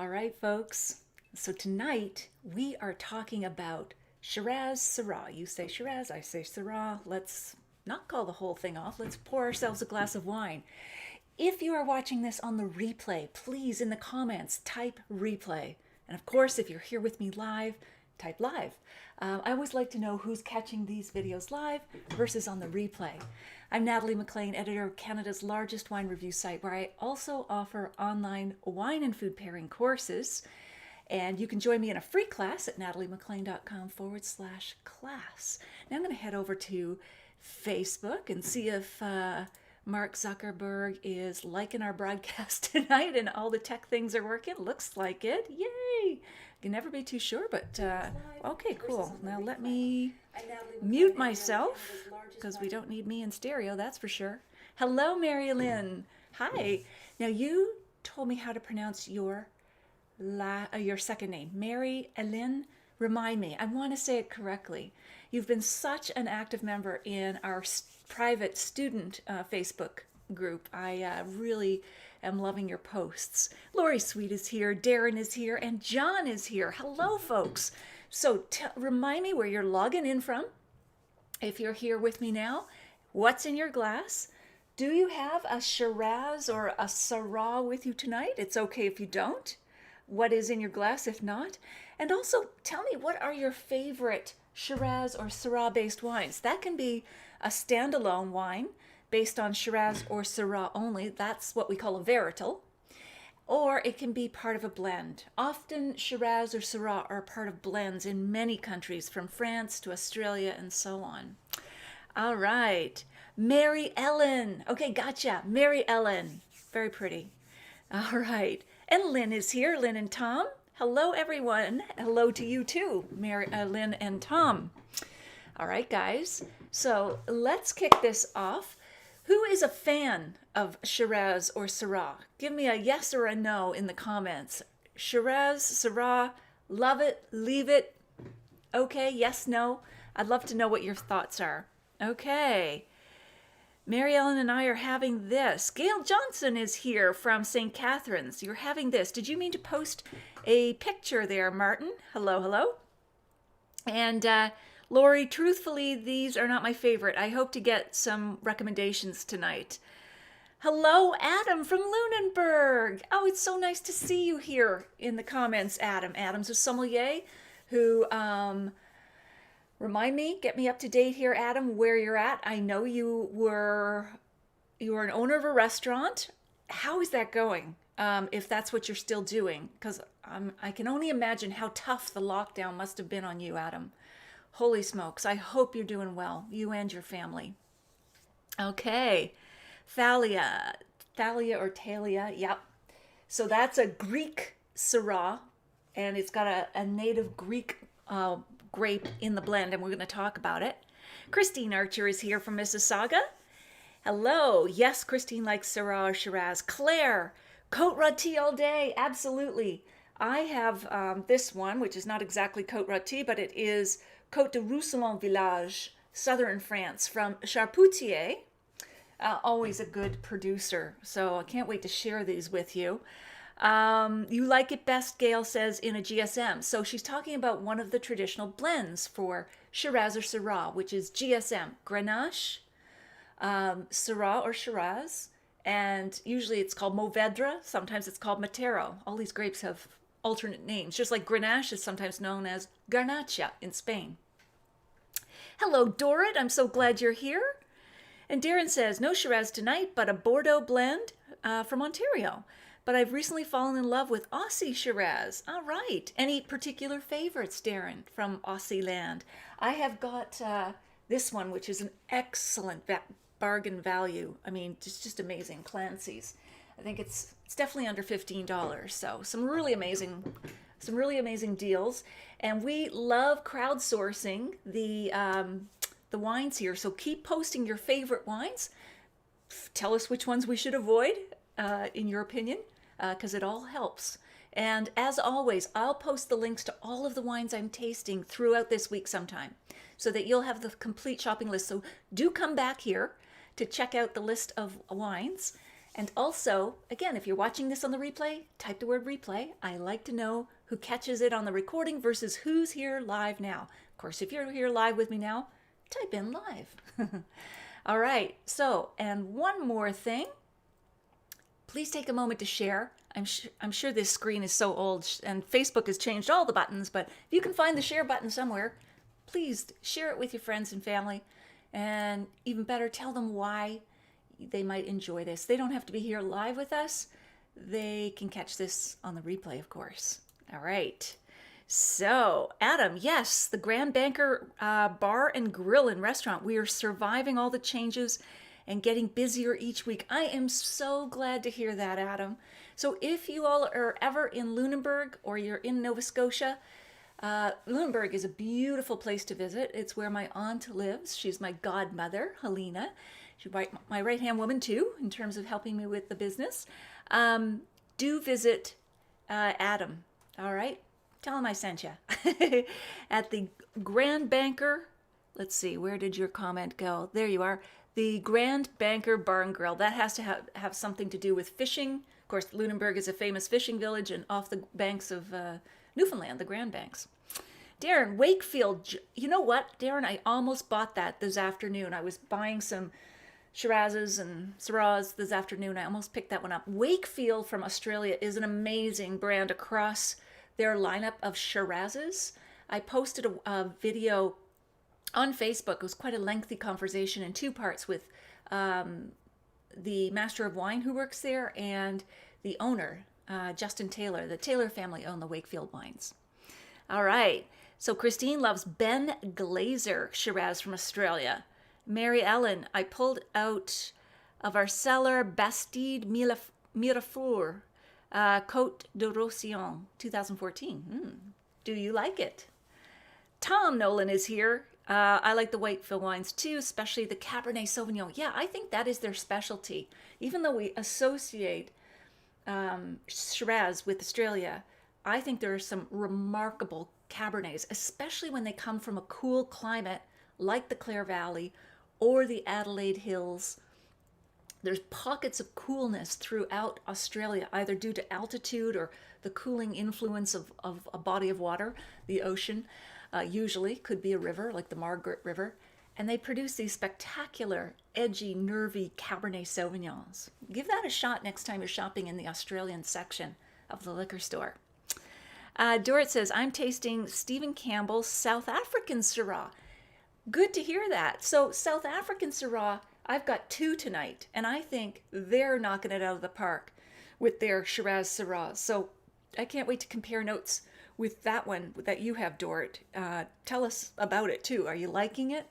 All right, folks. So tonight we are talking about Shiraz Syrah. You say Shiraz, I say Syrah. Let's not call the whole thing off. Let's pour ourselves a glass of wine. If you are watching this on the replay, please in the comments type replay. And of course, if you're here with me live, type live. I always like to know who's catching these videos live versus on the replay. I'm Natalie MacLean, editor of Canada's largest wine review site, where I also offer online wine and food pairing courses. And you can join me in a free class at nataliemaclean.com/class. Now I'm going to head over to Facebook and see if Mark Zuckerberg is liking our broadcast tonight and all the tech things are working. Looks like it. Yay! Can never be too sure, but okay, cool. Now let me mute myself because we don't need me in stereo, that's for sure. Hello, Mary Lynn. Hi. Now you told me how to pronounce your second name, Mary Ellen. Remind me. I want to say it correctly. You've been such an active member in our private student Facebook group. I really am loving your posts. Lori Sweet is here, Darren is here, and John is here. Hello, folks. So remind me where you're logging in from. If you're here with me now, what's in your glass? Do you have a Shiraz or a Syrah with you tonight? It's okay if you don't. What is in your glass if not? And also tell me, what are your favorite Shiraz or Syrah based wines? That can be a standalone wine based on Shiraz or Syrah only. That's what we call a varietal. Or it can be part of a blend. Often Shiraz or Syrah are part of blends in many countries, from France to Australia and so on. All right. Mary Ellen. Okay, gotcha. Mary Ellen. Very pretty. All right. And Lynn is here. Lynn and Tom. Hello, everyone. Hello to you too, Lynn and Tom. All right, guys. So let's kick this off. Who is a fan of Shiraz or Syrah? Give me a yes or a no in the comments. Shiraz, Syrah, love it, leave it. Okay, yes, no. I'd love to know what your thoughts are. Okay. Mary Ellen and I are having this. Gail Johnson is here from St. Catharines. You're having this. Did you mean to post a picture there, Martin? Hello, hello. And Lori, truthfully, these are not my favorite. I hope to get some recommendations tonight. Hello, Adam from Lunenburg. Oh, it's so nice to see you here in the comments, Adam. Adam's a sommelier who, remind me, get me up to date here, Adam, where you're at. I know you were an owner of a restaurant. How is that going? If that's what you're still doing, because I can only imagine how tough the lockdown must have been on you, Adam. Holy smokes, I hope you're doing well, you and your family. Okay, Thalia or Thalia, yep. So that's a Greek Syrah, and it's got a native Greek grape in the blend, and we're going to talk about it. Christine Archer is here from Mississauga. Hello. Yes, Christine likes Syrah or Shiraz. Claire, Côte Rôtie all day. Absolutely. I have this one, which is not exactly Côte Rôtie, but it is Côte de Roussillon Village, southern France, from Charpentier. Always a good producer. So I can't wait to share these with you. You like it best, Gail says, in a GSM. So she's talking about one of the traditional blends for Shiraz or Syrah, which is GSM, Grenache, Syrah or Shiraz, and usually it's called Mourvèdre. Sometimes it's called Matero. All these grapes have alternate names, just like Grenache is sometimes known as Garnacha in Spain. Hello, Dorrit. I'm so glad you're here. And Darren says, no Shiraz tonight, but a Bordeaux blend from Ontario. But I've recently fallen in love with Aussie Shiraz. All right. Any particular favorites, Darren, from Aussie land? I have got this one, which is an excellent bargain value. I mean, just amazing. Clancy's. I think it's definitely under $15. So some really amazing deals. And we love crowdsourcing the wines here. So keep posting your favorite wines. Tell us which ones we should avoid, in your opinion, because it all helps. And as always, I'll post the links to all of the wines I'm tasting throughout this week sometime, so that you'll have the complete shopping list. So do come back here to check out the list of wines. And also, again, if you're watching this on the replay, type the word replay. I like to know who catches it on the recording versus who's here live now. Of course, if you're here live with me now, type in live. All right, so, and one more thing. Please take a moment to share. I'm sure this screen is so old and Facebook has changed all the buttons, but if you can find the share button somewhere, please share it with your friends and family. And even better, tell them why they might enjoy this. They don't have to be here live with us. They can catch this on the replay, of course. All right. So, Adam, yes, the Grand Banker Bar and Grill and Restaurant. We are surviving all the changes and getting busier each week. I am so glad to hear that, Adam. So if you all are ever in Lunenburg or you're in Nova Scotia, Lunenburg is a beautiful place to visit. It's where my aunt lives. She's my godmother, Helena. She's my right-hand woman, too, in terms of helping me with the business. Do visit Adam, all right? Tell him I sent you. At the Grand Banker, let's see, where did your comment go? There you are. The Grand Banker Bar and Grill. That has to have something to do with fishing. Of course, Lunenburg is a famous fishing village and off the banks of Newfoundland, the Grand Banks. Darren, Wakefield. You know what, Darren? I almost bought that this afternoon. I was buying some Shirazes and Syrahs this afternoon. I almost picked that one up. Wakefield from Australia is an amazing brand across their lineup of Shirazes. I posted a video on Facebook. It was quite a lengthy conversation in two parts with the master of wine who works there and the owner, Justin Taylor. The Taylor family own the Wakefield wines. All right. So Christine loves Ben Glazer Shiraz from Australia. Mary Ellen, I pulled out of our cellar Bastide Mirafour, Côte de Roussillon, 2014. Do you like it? Tom Nolan is here. I like the Wakefield wines too, especially the Cabernet Sauvignon. Yeah, I think that is their specialty. Even though we associate Shiraz with Australia, I think there are some remarkable Cabernets, especially when they come from a cool climate like the Clare Valley or the Adelaide Hills. There's pockets of coolness throughout Australia, either due to altitude or the cooling influence of a body of water, the ocean. Usually could be a river like the Margaret River. And they produce these spectacular, edgy, nervy Cabernet Sauvignons. Give that a shot next time you're shopping in the Australian section of the liquor store. Dorit says, I'm tasting Stephen Campbell's South African Syrah. Good to hear that. So South African Syrah, I've got two tonight, and I think they're knocking it out of the park with their Shiraz Syrah. So I can't wait to compare notes with that one that you have, Dorit. Tell us about it, too. Are you liking it?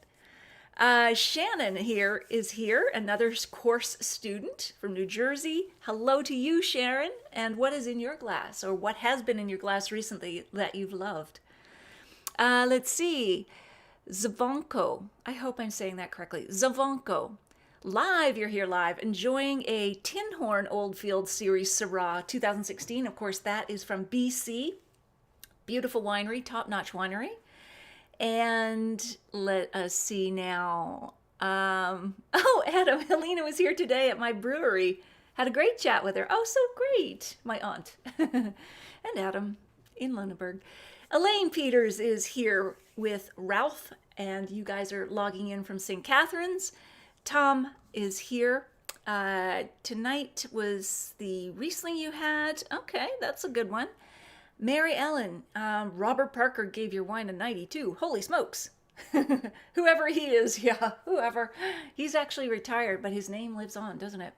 Shannon is here, another course student from New Jersey. Hello to you, Sharon. And what is in your glass, or what has been in your glass recently that you've loved? Let's see. Zavonko. I hope I'm saying that correctly. Zavonko. Live, you're here live, enjoying a Tin Horn Oldfield Series Syrah 2016. Of course, that is from BC. Beautiful winery, top-notch winery. And let us see now. Oh, Adam, Helena was here today at my brewery. Had a great chat with her. Oh, so great. My aunt. And Adam in Lunenburg. Elaine Peters is here with Ralph, and you guys are logging in from St. Catharines. Tom is here. Tonight was the Riesling you had. Okay, that's a good one. Mary Ellen, Robert Parker gave your wine a 92. Holy smokes. Whoever he is, yeah, whoever. He's actually retired, but his name lives on, doesn't it?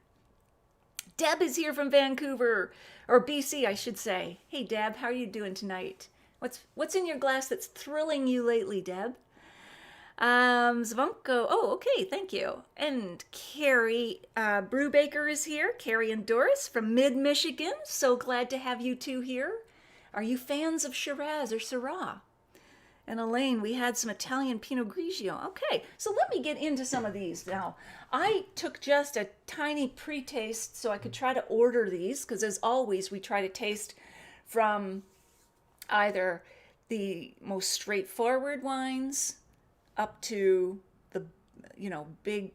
Deb is here from Vancouver, or BC, I should say. Hey, Deb, how are you doing tonight? What's in your glass that's thrilling you lately, Deb? Zvonko, oh, okay, thank you. And Carrie Brubaker is here. Carrie and Doris from mid-Michigan. So glad to have you two here. Are you fans of Shiraz or Syrah? And Elaine, we had some Italian Pinot Grigio. Okay, so let me get into some of these now. I took just a tiny pre-taste so I could try to order these, because as always, we try to taste from either the most straightforward wines up to the, big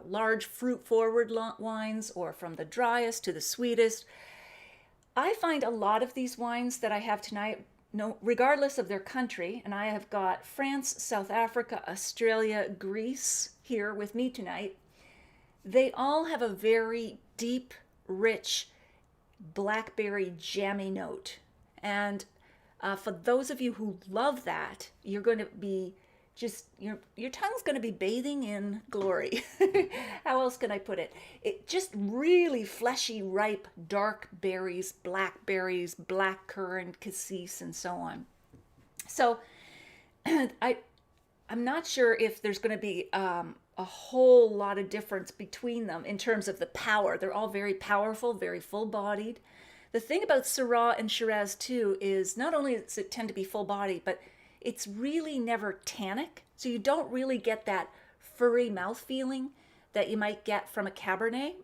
large fruit forward wines, or from the driest to the sweetest. I find a lot of these wines that I have tonight, no, regardless of their country, and I have got France, South Africa, Australia, Greece here with me tonight, they all have a very deep, rich, blackberry jammy note. And for those of you who love that, you're going to be just, your tongue's going to be bathing in glory. How else can I put it? It just really fleshy, ripe, dark berries, blackberries, blackcurrant, cassis, and so on. So I'm not sure if there's going to be a whole lot of difference between them in terms of the power. They're all very powerful, very full-bodied. The thing about Syrah and Shiraz too is not only does it tend to be full-bodied, but it's really never tannic. So you don't really get that furry mouth feeling that you might get from a Cabernet.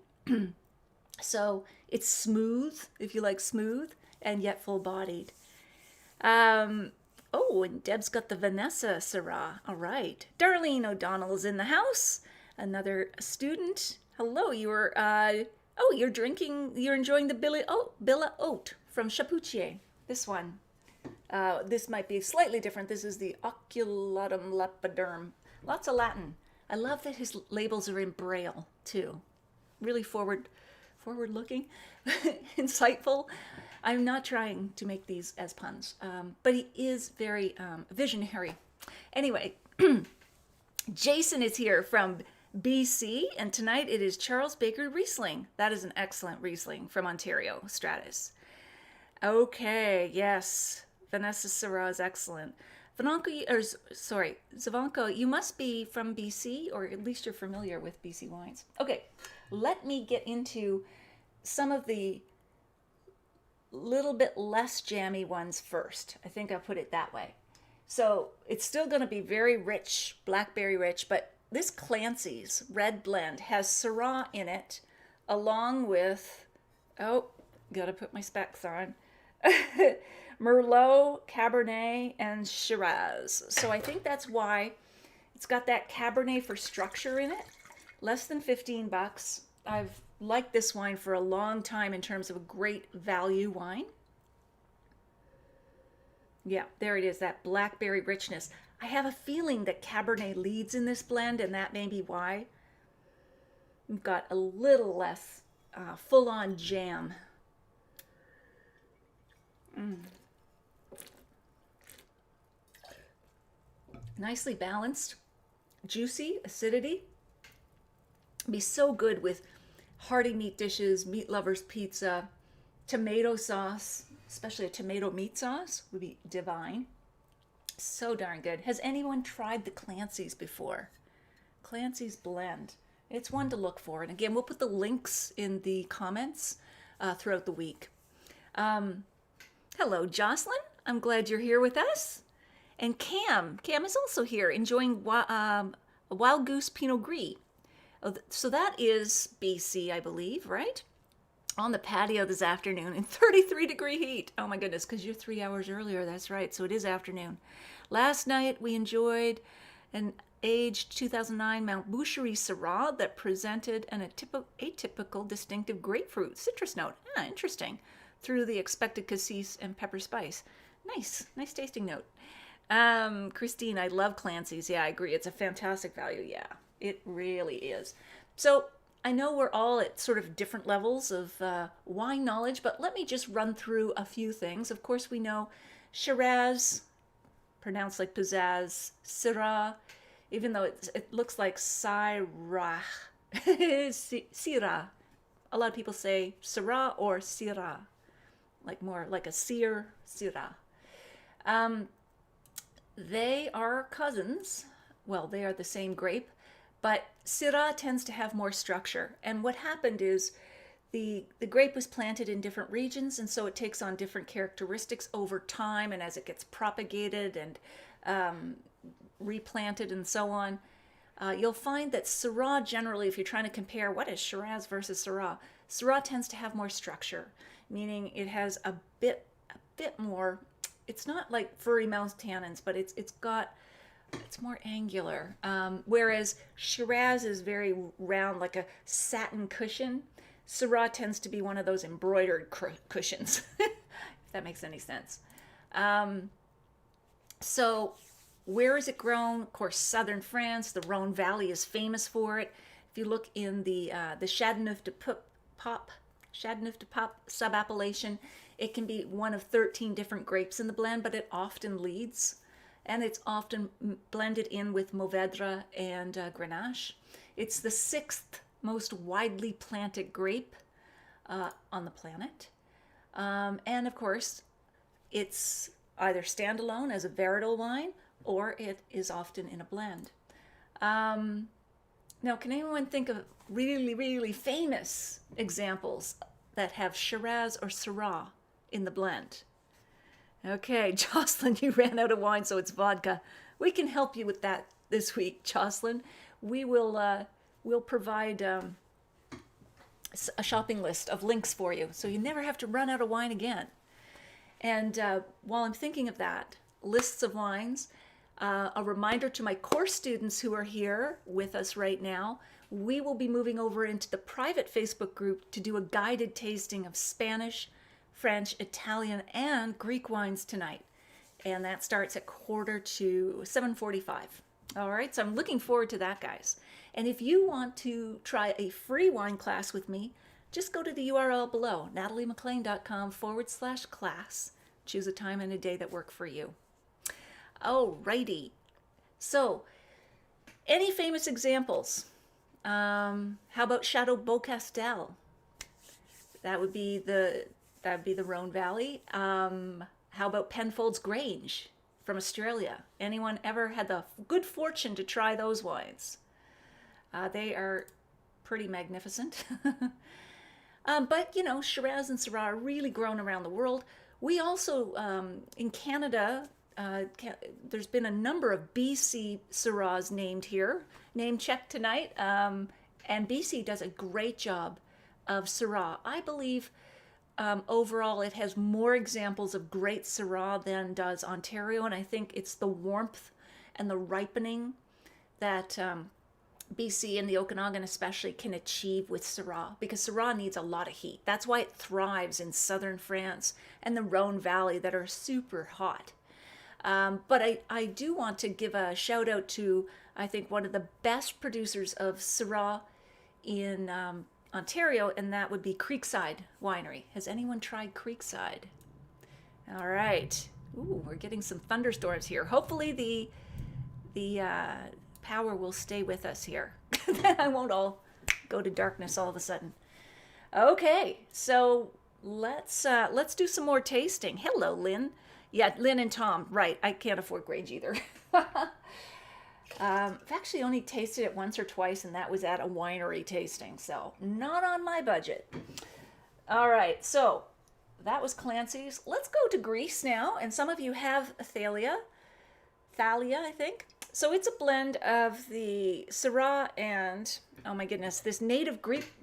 So it's smooth, if you like smooth, and yet full-bodied. Oh, and Deb's got the Vanessa Syrah. All right. Darlene O'Donnell is in the house. Another student. Hello, you're enjoying the Billa Oat from Chapoutier. This one. This might be slightly different. This is the Oculatum Lepiderm. Lots of Latin. I love that his labels are in Braille, too. Really forward-looking, insightful. I'm not trying to make these as puns, but he is very visionary. Anyway, Jason is here from BC, and tonight it is Charles Baker Riesling. That is an excellent Riesling from Ontario, Okay, yes. Vanessa Syrah is excellent. Zavanko, you must be from BC, or at least you're familiar with BC wines. Okay, let me get into some of the little bit less jammy ones first. I think I'll put it that way. So it's still going to be very rich, blackberry rich, but this Clancy's red blend has Syrah in it, along with, gotta put my specs on, Merlot, Cabernet, and Shiraz. So I think that's why it's got that Cabernet for structure in it. Less than $15. I've liked this wine for a long time in terms of a great value wine. Yeah, there it is, that blackberry richness. I have a feeling that Cabernet leads in this blend, and that may be why. We've got a little less full-on jam. Nicely balanced, juicy, acidity. Be so good with hearty meat dishes, meat lovers pizza, tomato sauce, especially a tomato meat sauce would be divine. So darn good. Has anyone tried the Clancy's before? Clancy's blend. It's one to look for. And again, we'll put the links in the comments throughout the week. Hello, Jocelyn. I'm glad you're here with us. And Cam is also here enjoying a Wild Goose Pinot Gris. So that is BC, I believe, right? On the patio this afternoon in 33-degree heat. Oh my goodness, because you're 3 hours earlier. That's right. So it is afternoon. Last night we enjoyed an aged 2009 Mount Boucherie Syrah that presented an atypical distinctive grapefruit citrus note. Interesting. Through the expected cassis and pepper spice. Nice tasting note. Christine, I love Clancy's. Yeah, I agree. It's a fantastic value. Yeah, it really is. So I know we're all at sort of different levels of wine knowledge, but let me just run through a few things. Of course, we know Shiraz, pronounced like pizzazz, Syrah, even though it looks like Syrah. Syrah. A lot of people say Syrah or Syrah, like more like a sear, Syrah. They are cousins. Well, they are the same grape, but Syrah tends to have more structure. And what happened is the grape was planted in different regions, and so it takes on different characteristics over time, and as it gets propagated and replanted and so on, you'll find that Syrah generally, if you're trying to compare what is Shiraz versus Syrah, Syrah tends to have more structure, meaning it has a bit more. It's not like furry mouth tannins, but it's got It's more angular. Whereas Shiraz is very round, like a satin cushion. Syrah tends to be one of those embroidered cushions, if that makes any sense. Um, so, where is it grown? Of course, southern France. The Rhone Valley is famous for it. If you look in the Châteauneuf de Pop subappellation, it can be one of 13 different grapes in the blend, but it often leads, and it's often blended in with Mourvèdre and Grenache. It's the sixth most widely planted grape on the planet. And of course, it's either standalone as a varietal wine or it is often in a blend. Um, Now, can anyone think of really, really famous examples that have Shiraz or Syrah in the blend? Okay, Jocelyn, you ran out of wine, so it's vodka. We can help you with that this week, Jocelyn. We'll provide a shopping list of links for you, so you never have to run out of wine again. And while I'm thinking of that, lists of wines, a reminder to my course students who are here with us right now, we will be moving over into the private Facebook group to do a guided tasting of Spanish, French, Italian, and Greek wines tonight. And that starts at 7:45. All right, so I'm looking forward to that, guys. And if you want to try a free wine class with me, just go to the URL below, nataliemaclean.com/class. Choose a time and a day that work for you. Alrighty. So, any famous examples? How about Chateau Beaucastel? That would be the Rhone Valley. How about Penfolds Grange from Australia? Anyone ever had the good fortune to try those wines? They are pretty magnificent. But, you know, Shiraz and Syrah are really grown around the world. We also, in Canada, there's been a number of BC Syrahs named here, name check tonight, and BC does a great job of Syrah. I believe overall it has more examples of great Syrah than does Ontario, and I think it's the warmth and the ripening that BC and the Okanagan especially can achieve with Syrah, because Syrah needs a lot of heat. That's why it thrives in southern France and the Rhone Valley that are super hot. But I do want to give a shout out to, I think, one of the best producers of Syrah in Ontario, and that would be Creekside Winery. Has anyone tried Creekside? All right. Ooh, we're getting some thunderstorms here. Hopefully the power will stay with us here. Then I won't all go to darkness all of a sudden. Okay, so let's do some more tasting. Hello, Lynn. Yeah, Lynn and Tom. Right, I can't afford Grange either. I've actually only tasted it once or twice, and that was at a winery tasting, so not on my budget. All right, so that was Clancy's. Let's go to Greece now, and some of you have Thalia, I think. So it's a blend of the Syrah and, oh my goodness, this native Greek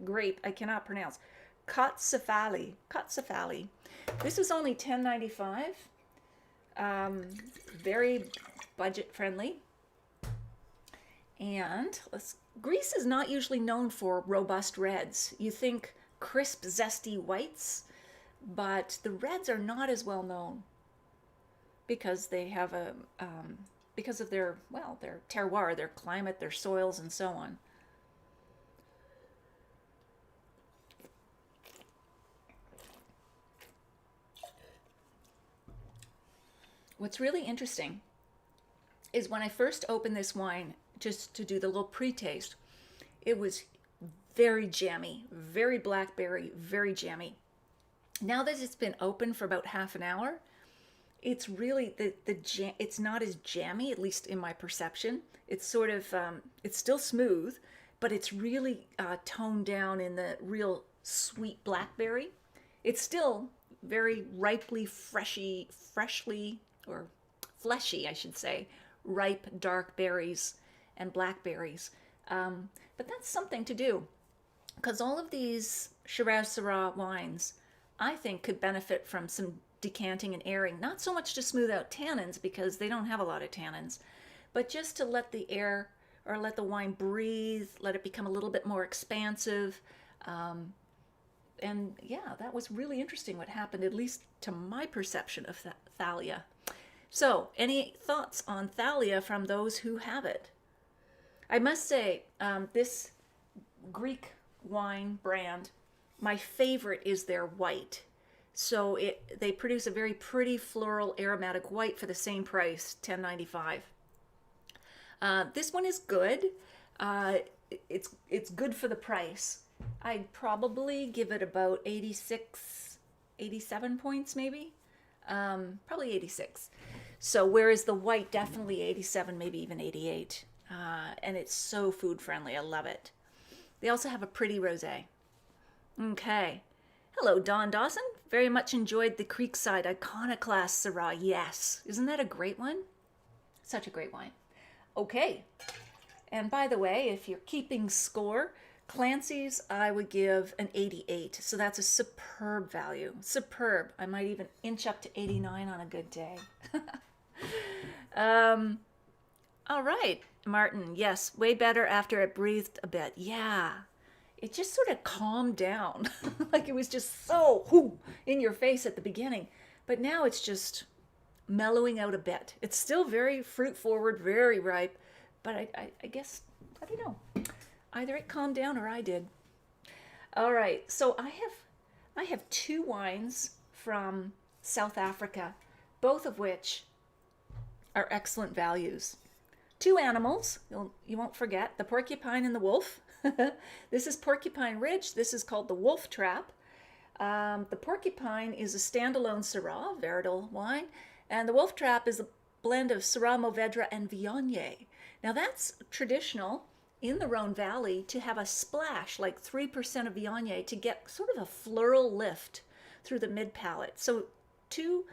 grape I cannot pronounce. Kotsefali. This is only $10.95. Very budget friendly. And Greece is not usually known for robust reds. You think crisp, zesty whites, but the reds are not as well known because they have because of their terroir, their climate, their soils, and so on. What's really interesting is when I first opened this wine, just to do the little pre-taste, it was very jammy, very blackberry, very jammy. Now that it's been open for about half an hour, it's really it's not as jammy, at least in my perception. It's sort of it's still smooth, but it's really toned down in the real sweet blackberry. It's still very ripely, freshly, or fleshy, I should say, ripe dark berries and blackberries. But that's something to do, because all of these Shiraz Syrah wines, I think, could benefit from some decanting and airing, not so much to smooth out tannins because they don't have a lot of tannins, but just to let the air or let the wine breathe, let it become a little bit more expansive. And yeah, that was really interesting what happened, at least to my perception of Thalia. So, any thoughts on Thalia from those who have it? I must say, this Greek wine brand, my favorite is their white. So they produce a very pretty floral aromatic white for the same price, $10.95. This one is good. It's good for the price. I'd probably give it about 86, 87 points maybe. Probably 86. So whereas the white, definitely 87, maybe even 88. And it's so food friendly. I love it. They also have a pretty rosé. Okay. Hello, Don Dawson. Very much enjoyed the Creekside Iconoclast Syrah. Yes. Isn't that a great one? Such a great wine. Okay. And by the way, if you're keeping score, Clancy's I would give an 88. So that's a superb value. Superb. I might even inch up to 89 on a good day. All right, Martin. Yes, way better after it breathed a bit. Yeah. It just sort of calmed down. Like it was just so in your face at the beginning. But now it's just mellowing out a bit. It's still very fruit forward, very ripe. But I guess, I don't know. Either it calmed down or I did. All right, so I have two wines from South Africa, both of which are excellent values. Two animals, you won't forget, the porcupine and the wolf. This is Porcupine Ridge. This is called the Wolf Trap. The porcupine is a standalone Syrah, Veredal wine, and the Wolf Trap is a blend of Syrah, Mourvedre, and Viognier. Now that's traditional in the Rhone Valley to have a splash, like 3% of Viognier, to get sort of a floral lift through the mid-palate. So two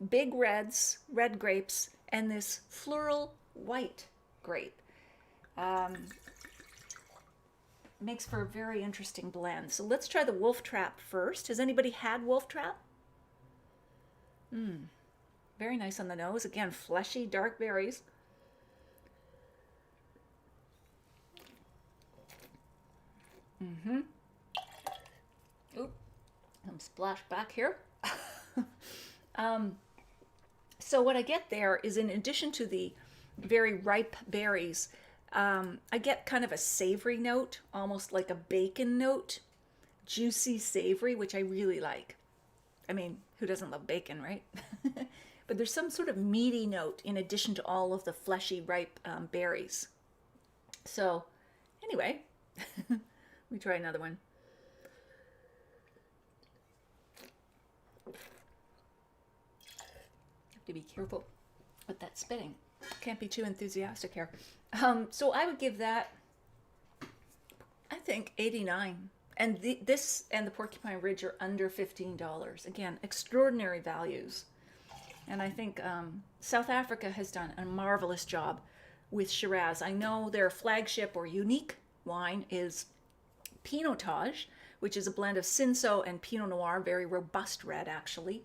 big reds, red grapes, and this floral white grape. Makes for a very interesting blend. So let's try the Wolf Trap first. Has anybody had Wolf Trap? Very nice on the nose. Again, fleshy, dark berries. Oop, some splash back here. So what I get there is, in addition to the very ripe berries, I get kind of a savory note, almost like a bacon note, juicy savory, which I really like. I mean, who doesn't love bacon, right? But there's some sort of meaty note in addition to all of the fleshy, ripe berries. So anyway, let me try another one. Have to be careful with that spitting. Can't be too enthusiastic here. So I would give that, I think, 89. And this and the Porcupine Ridge are under $15. Again, extraordinary values. And I think South Africa has done a marvelous job with Shiraz. I know their flagship or unique wine is Pinotage, which is a blend of Cinsault and Pinot Noir, very robust red actually.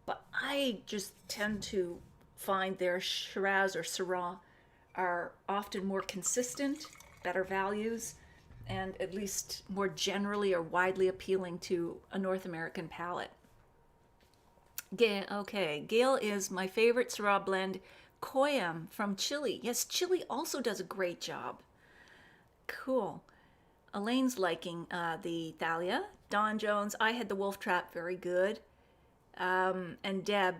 But I just tend to find their Shiraz or Syrah are often more consistent, better values, and at least more generally or widely appealing to a North American palate. Okay, Gail is my favorite Syrah blend, Coyam from Chile. Yes, Chile also does a great job. Cool. Elaine's liking the Thalia. Don Jones, I had the Wolf Trap, very good. And Deb,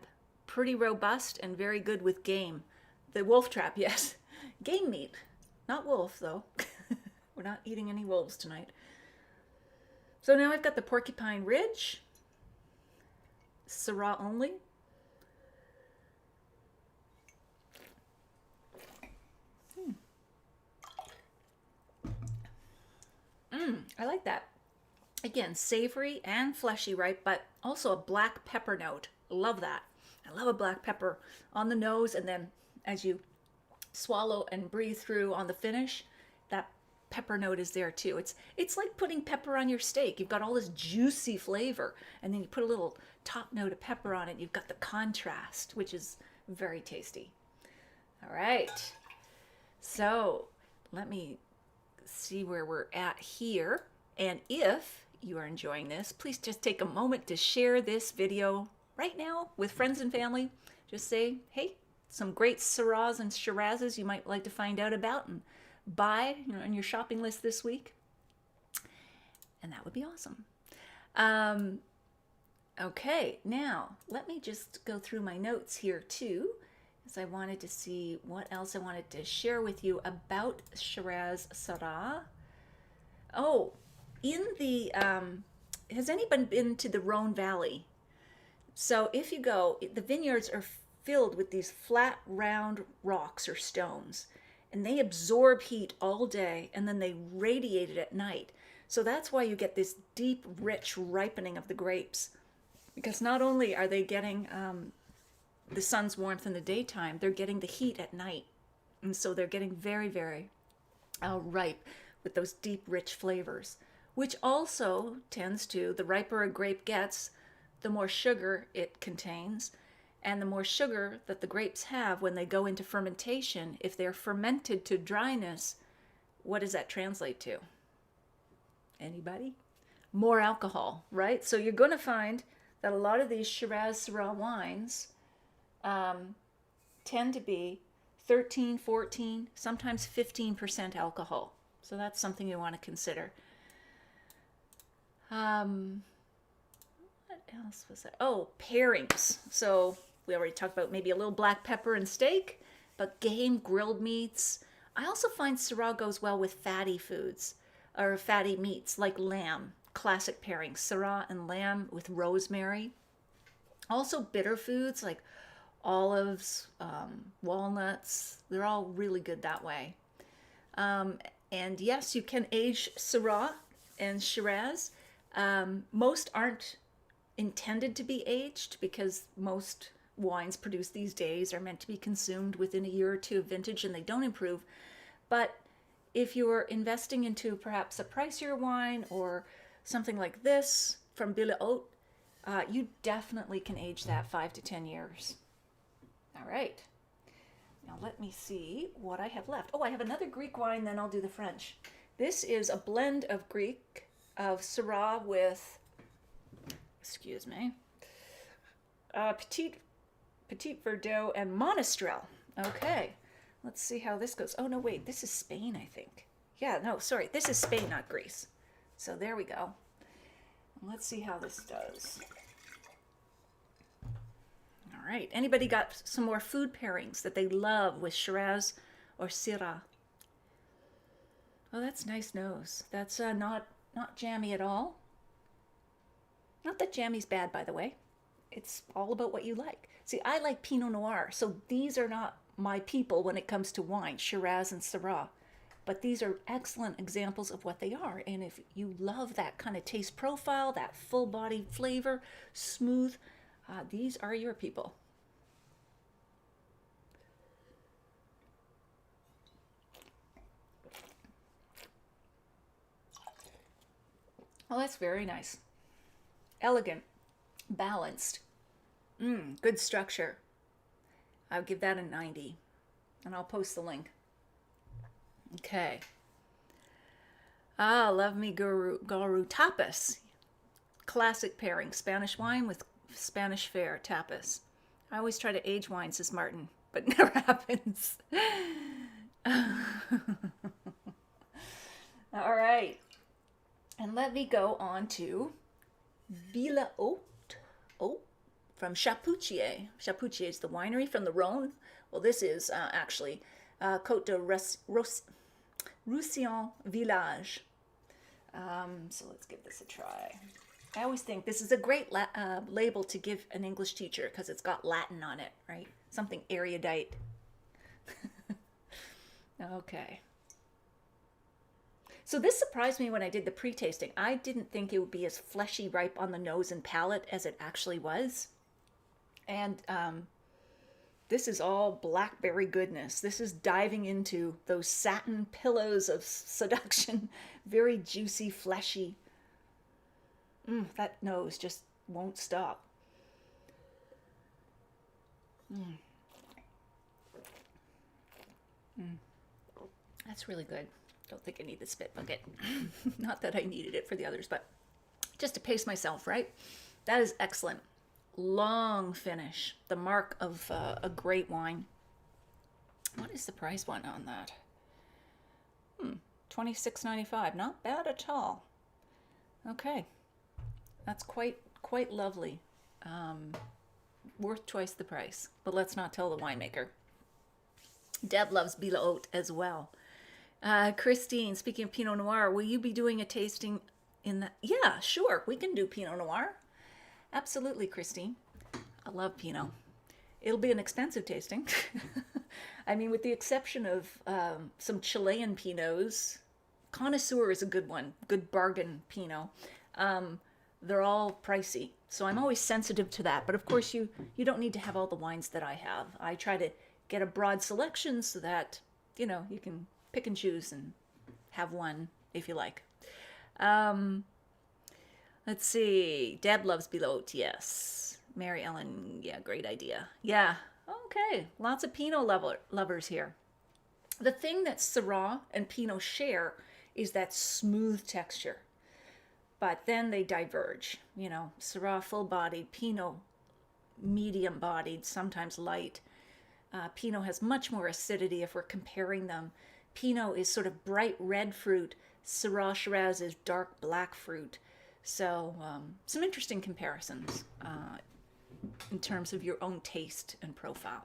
pretty robust and very good with game. The Wolf Trap, yes. Game meat, not wolf though. We're not eating any wolves tonight. So now I've got the Porcupine Ridge, Syrah only. I like that. Again, savory and fleshy, right? But also a black pepper note. Love that. I love a black pepper on the nose, and then as you swallow and breathe through on the finish, that pepper note is there too. It's like putting pepper on your steak. You've got all this juicy flavor, and then you put a little top note of pepper on it. You've got the contrast, which is very tasty. All right. So let me see where we're at here. And if you are enjoying this, please just take a moment to share this video right now with friends and family. Just say, hey, some great Syrahs and Shirazes you might like to find out about and buy, on your shopping list this week. And that would be awesome. Okay, now let me just go through my notes here too, as I wanted to see what else I wanted to share with you about Shiraz Syrah. Oh, has anybody been to the Rhone Valley? So if you go, the vineyards are filled with these flat, round rocks or stones, and they absorb heat all day, and then they radiate it at night. So that's why you get this deep, rich ripening of the grapes, because not only are they getting the sun's warmth in the daytime, they're getting the heat at night, and so they're getting very, very ripe with those deep, rich flavors, which also tends to, the riper a grape gets, the more sugar it contains. And the more sugar that the grapes have when they go into fermentation, if they're fermented to dryness, what does that translate to? Anybody? More alcohol, right? So you're going to find that a lot of these Shiraz Syrah wines tend to be 13, 14, sometimes 15% alcohol. So that's something you want to consider. What else was there? Oh, pairings. So we already talked about maybe a little black pepper and steak, but game, grilled meats. I also find Syrah goes well with fatty foods or fatty meats like lamb. Classic pairing, Syrah and lamb with rosemary. Also bitter foods like olives, walnuts. They're all really good that way. And yes, you can age Syrah and Shiraz. Most aren't intended to be aged because most wines produced these days are meant to be consumed within a year or two of vintage, and they don't improve. But if you're investing into perhaps a pricier wine or something like this from Ville Haute, you definitely can age that 5 to 10 years. All right. Now let me see what I have left. Oh, I have another Greek wine, then I'll do the French. This is a blend of Greek, of Syrah with, excuse me, Petit Verdot and Monastrell. Okay, let's see how this goes. Oh, no, wait, this is Spain, I think. Yeah, no, sorry, this is Spain, not Greece. So there we go. Let's see how this does. All right, anybody got some more food pairings that they love with Shiraz or Syrah? Oh, that's nice nose. That's not jammy at all. Not that jammy's bad, by the way. It's all about what you like. See, I like Pinot Noir, so these are not my people when it comes to wine, Shiraz and Syrah. But these are excellent examples of what they are. And if you love that kind of taste profile, that full body flavor, smooth, these are your people. Oh, that's very nice. Elegant, balanced, good structure. I'll give that a 90, and I'll post the link. Okay. Love me Guru tapas. Classic pairing, Spanish wine with Spanish fare, tapas. I always try to age wine, says Martin, but it never happens. All right. And let me go on to Ville Haute, from Chapoutier. Chapoutier is the winery from the Rhone. Well, this is actually Côte de Roussillon Village. So let's give this a try. I always think this is a great label to give an English teacher because it's got Latin on it, right? Something erudite. Okay. So this surprised me when I did the pre-tasting. I didn't think it would be as fleshy ripe on the nose and palate as it actually was. And This is all blackberry goodness. This is diving into those satin pillows of seduction. Very juicy, fleshy. That nose just won't stop. That's really good. Don't think I need the spit bucket. Not that I needed it for the others, but just to pace myself, right? That is excellent. Long finish. The mark of a great wine. What is the price point on that? $26.95. Not bad at all. Okay. That's quite lovely. Worth twice the price. But let's not tell the winemaker. Deb loves Bila Haute as well. Christine, speaking of Pinot Noir, will you be doing a tasting in the... Yeah, sure. We can do Pinot Noir. Absolutely, Christine. I love Pinot. It'll be an expensive tasting. I mean, with the exception of some Chilean Pinots, Connoisseur is a good one. Good bargain Pinot. They're all pricey. So I'm always sensitive to that. But of course, you don't need to have all the wines that I have. I try to get a broad selection so that, you can pick and choose and have one if you like. Let's see. Deb loves Bila Haute, yes. Mary Ellen, yeah, great idea. Yeah, okay. Lots of Pinot lovers here. The thing that Syrah and Pinot share is that smooth texture. But then they diverge. Syrah full-bodied, Pinot medium-bodied, sometimes light. Pinot has much more acidity if we're comparing them. Pinot is sort of bright red fruit. Syrah Shiraz is dark black fruit. So some interesting comparisons in terms of your own taste and profile.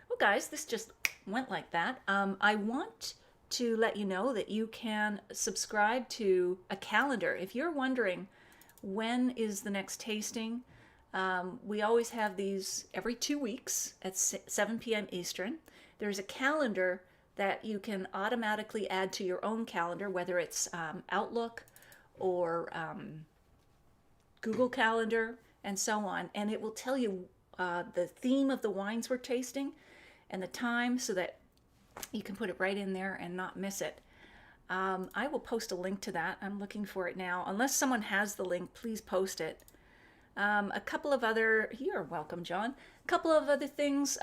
Well, guys, this just went like that. I want to let you know that you can subscribe to a calendar. If you're wondering when is the next tasting, we always have these every 2 weeks at 7 p.m. Eastern. There's a calendar that you can automatically add to your own calendar, whether it's Outlook or Google Calendar and so on. And it will tell you the theme of the wines we're tasting and the time so that you can put it right in there and not miss it. I will post a link to that. I'm looking for it now. Unless someone has the link, please post it. A couple of other, you're welcome, John. A couple of other things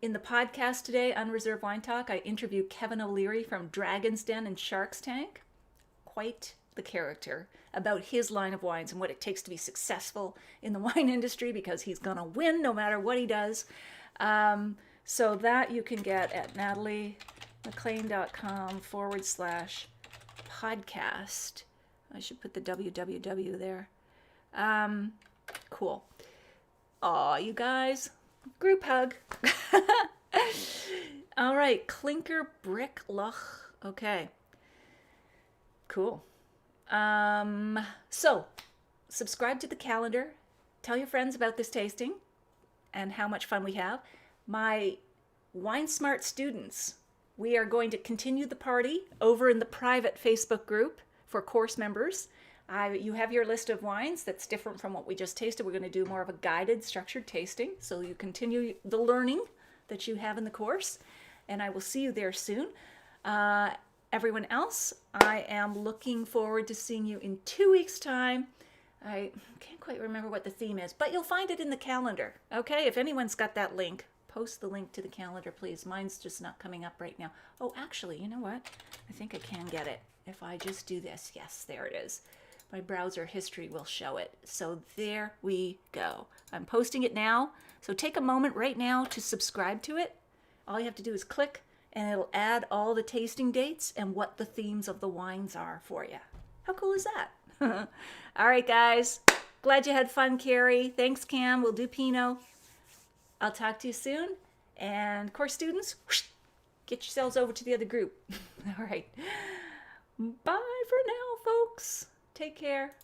in the podcast today, Unreserved Wine Talk. I interviewed Kevin O'Leary from Dragon's Den and Shark's Tank. Quite the character, about his line of wines and what it takes to be successful in the wine industry, because he's going to win no matter what he does. So that you can get at nataliemaclean.com/podcast. I should put the www there. Cool. Aw, you guys. Group hug. All right. Clinker Brick Loch. Okay. Cool. So, subscribe to the calendar. Tell your friends about this tasting and how much fun we have. My Wine Smart students, we are going to continue the party over in the private Facebook group for course members. You have your list of wines that's different from what we just tasted. We're going to do more of a guided, structured tasting, so you continue the learning that you have in the course, and I will see you there soon. Everyone else, I am looking forward to seeing you in 2 weeks' time. I can't quite remember what the theme is, but you'll find it in the calendar, okay? If anyone's got that link, post the link to the calendar, please. Mine's just not coming up right now. Oh, actually, you know what? I think I can get it if I just do this. Yes, there it is. My browser history will show it. So there we go. I'm posting it now. So take a moment right now to subscribe to it. All you have to do is click, and it'll add all the tasting dates and what the themes of the wines are for you. How cool is that? All right, guys. Glad you had fun, Carrie. Thanks, Cam. We'll do Pinot. I'll talk to you soon. And course students, get yourselves over to the other group. All right. Bye for now, folks. Take care.